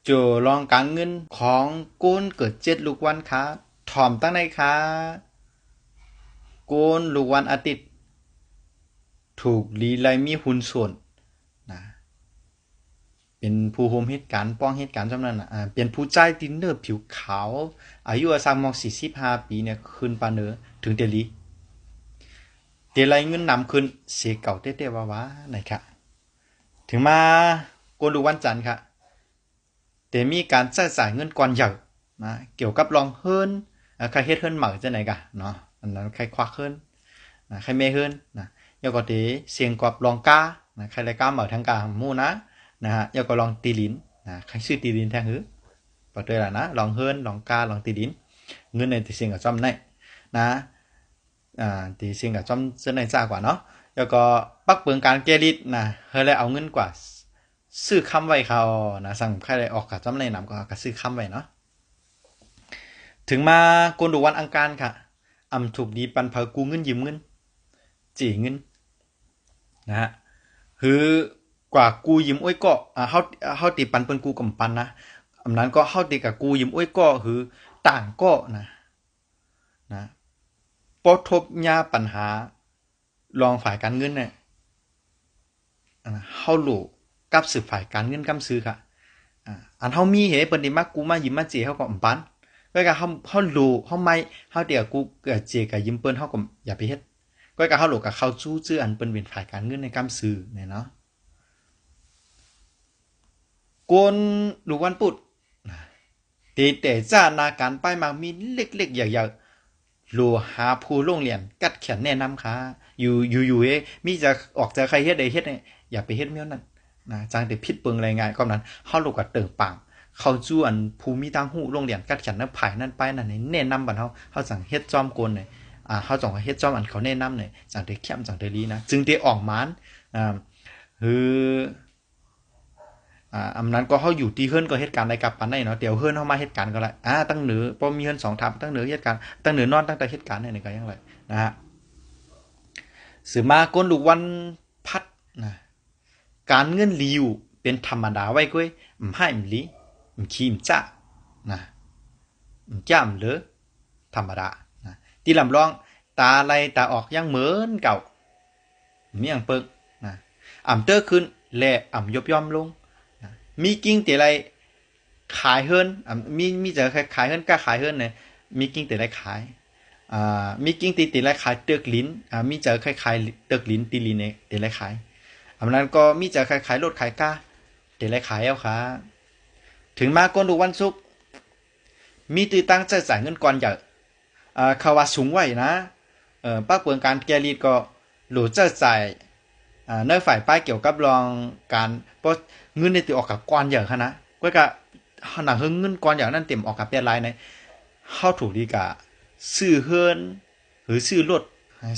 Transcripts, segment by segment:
โจลองการเงินของก้นเกิด7 ลูกวันค่ะถ่อมตั้งในค่ะก้นลูกวันอาทิตย์ถูกลีไลมีหุ้นส่วนนะเป็นผู้โฮมเหตุการณ์ป้องเหตุการณ์จำนั้นเป็นผู้ใจตินเนอร์ผิวขาวอายุอาสามม45 ปีเนี่ยขึ้นปานเนอถึงเดลีเดลัยเงินนำขึ้นเสียเก่าเต้ๆว้าๆนะครับถึงมาโกนดูวันจันทร์ค่ะแต่มีการใช้จ่ายเงินก่อนใหญ่นะเกี่ยวกับลองเฮิรนใครเฮ็ดเฮิรนเหมาจะไหนกะเนาะอันนั้นใครควักเฮิรนนะใครไม่เฮิรนนะยกก็เตเสียงกอบลองกานะใครรายกาเหมาทั้งกาหมู่นะฮะยกก็ลองตีลินนะใครซื้อตีลินแทงหือปะเตยล่ะนะลองเฮิรนลองกาลองตีลินเงินในที่เสียงกับจอมในนะที่เสียงกับจอมเส้นในจ้ากว่าเนาะแล้วก็ปักเปิงการเกลิดนะเฮาเลยเอาเงินกว่าซื้อคำไว้เขานะสั่งใครได้ออกกับจำในนำก็ซื้อคำไว้เนาะถึงมาโกนดูวันอังคารค่ะอำถูกดีปันเผากูเงินยืมเงินจีเงินนะฮะคือกว่ากูยืมอ้วยก็เฮาตีปันเปิ้นกูกำปันนะอำนั้นก็เฮาตีกับกูยืมอ้วยก็คือต่างก็นะปทบญาปัญหาลองฝ่ายการเงินเนี่ยเฮารู้กับสืบฝ่ายการเงินกำซื้อค่ะอันเฮามีเหเปิ้นได้มากูมายืมมาเจเฮาก็ปันก็ก็เฮารู้เฮาไม่เฮาเดี๋ยวกูเกิดเจกับยืมเปิ้นเฮาก็อย่าไปเฮ็ดก็ก็เฮารู้กับเขาจู้จื้ออันเปิ้นเป็นฝ่ายการเงินในกำซื้อเนี่ยเนาะกวนลูกวันปุดตีแต่จ้านาการป้ายมามีเล็กๆใหญ่ๆโลหาผู้โรงเรียนกัดแขนแนะนำค่ะอยู่มีจะออกจากใครเฮ็ดได้เฮ็ดเนี่ยอย่าไปเฮ็ดเมี้ยวนั่นนะจางแต่ผิดเปิงอะไรง่ายก็นั้นเฮาลูกก็เติงปางเขาจู้อันภูมิทางหูโรงเรียนกัดแขนนั้นภายนั่นไปนั่นแนะนำบัดเฮาจังเฮ็ดจอมกลเนี่ยเฮาจังเฮ็ดจอมอันเขาแนะนำเนี่ยจังได้เข้มจังได้ลีนะจึงได้ออกมานคืออำนั้นก็เขาอยู่ที่เฮือนก็เหตุการณ์ใดกับปันได้เนาะเดี๋ยวเฮือนเขามาเหตุการณ์ก็ละตั้งเหนือพอมีเฮือน2 ทับตั้งเหนือเหตุการณ์ตั้งเหนือนอนตั้งแต่เหตุการณ์เนี่ยก็ยังไงนะฮะสือมาก้นลูกวันพัดนะการเงินลีวเป็นธรรมดาไว้ก้อยให้มลีขีมจ้านะจ้ามเลยธรรมดานะที่ลำลองตาไหลตาออกยังเหมือนเก่าเมียงเปิกนะเตอร์ขึ้นแลยบย่อมลงมีกิ้งแต่ไรขายเฮิรนมีจะขายเฮิรนกล้าขายเฮิรนเนี่ยมีกิ้งแต่ไรขายมีกิ้งตีไรขายเตือกลิ้นมีจะขายเตือกลิ้นตีลิ้นเนี่ยแต่ไรขายนั้นก็มีจะขายรถขายก้าแต่ไรขายเอาค่ะถึงมาก้นดูวันศุกร์มีตีตั้งใจจ่ายเงินก่อนอย่างเขาว่าสูงไว้นะป้าเปิงการแกลีดก็หลูจะจ่ายเนื้อฝ่ายป้ายเกี่ยวกับรองการเพราะเงินในตีออกกับก้อนอย่างขนาดก็กะหนังเงินก้อนอย่างนั้นเต็มออกกับเปียรายในเข้าถูกดีกะซื้อเฮินหรือซื้อรถ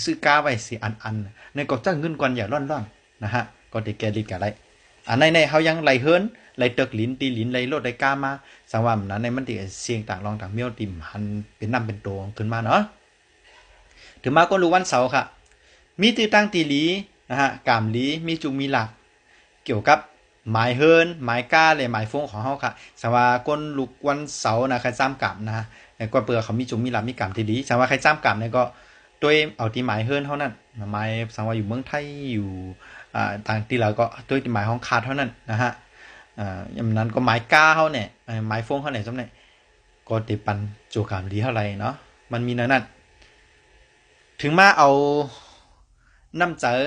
ซื้อกาไว้สิอันในก็จ้างเงินก้อนอย่างร่อนๆนะฮะก็ได้แกลีดกับไรในเขายังไหลเฮินไหลเตกลิ้นตีลิ้นไหลรถไหลกามาสังว่านั้นในมันตีเสียงต่างรองต่างเมียวติมหันเป็นน้ำเป็นตัวขึ้นมาเนาะถึงมาก็รู้วันเสาร์ค่ะมีตีตั้งตีหลีนะฮะกามลีมีจุงมีหลักเกี่ยวกับหมายเฮินหมายก้าเลยหมายฟงของเฮาค่ะสว่าก้นลูกวันเสาร์นะใครจ้ำกามนะฮะก็เปลือกเขามีจุงมีหลักมีกามทีดีสว่าใครจ้ำกามเนี่ยก็ตัวเอาที่หมายเฮินเท่านั้นหมายสังว่าอยู่เมืองไทยอยู่ต่างที่เราก็ตัวที่หมายของขาดเท่านั้นนะฮะอย่างนั้นก็หมายก้าเขาเนี่ยหมายฟงเขาเนี่ยจำเนี่ยก็ติปันโจกามดีเท่าไรเนาะมันมีนั่นถึงมาเอาน้ำเจอ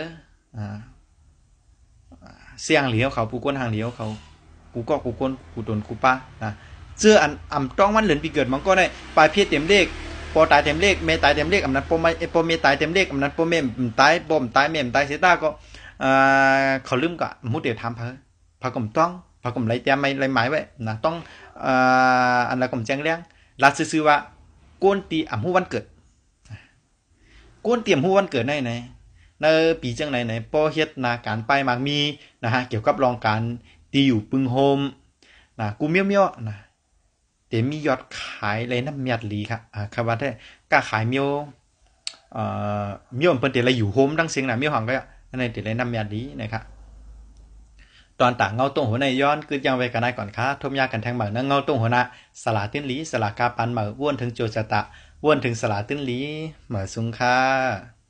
เสียงเหลียวเขาผู้ก้นหางเหลียวเขากูก็กูก้นกูตนกูป้านะเสื้ออันต้องวันเหลือนปีเกิดมันก็ได้ปลายเพียเต็มเลขปอตายเต็มเลขเมตายเต็มเลขนั้นปอไม่ปอเมตายเต็มเลขนั้นปอเมตายปอมตายเมตายเสียตาก็เขาลืมกะมุดเดียวทำพากลมต้องพากลมไรเตี้ยไม่ไรหมายไว้นะต้องอันละกลมแจ้งเลี้ยงรัดซื้อว่าก้นตีหูวันเกิดก้นเตรียมหูวันเกิดไหนในปีจังไหนป้อเฮ็ดนาการไปมากมีนะฮะเกี่ยวกับรองการตีอยู่ปึงโฮมนะกูเมียวนะแต่มียอดขายเลยน้ำเมียดลีครับคำว่าได้กล้าขายเมียวเมียวเปิ้นแต่ละอยู่โฮมดังเสียงน่ะเมียวหังก็ในแต่ละน้ำเมียดลีนะครับ ตอนต่างเงาตรงหัวในย้อนคือยังไว้กันได้ก่อนค่ะทมยากันแทงเหมือนเงาตรงหัวหน้าสลาติ้นหลีสลากาปันเหมือว้วนถึงโจจตะว้วนถึงสลาติ้นหลีเหมือสุงค่ะ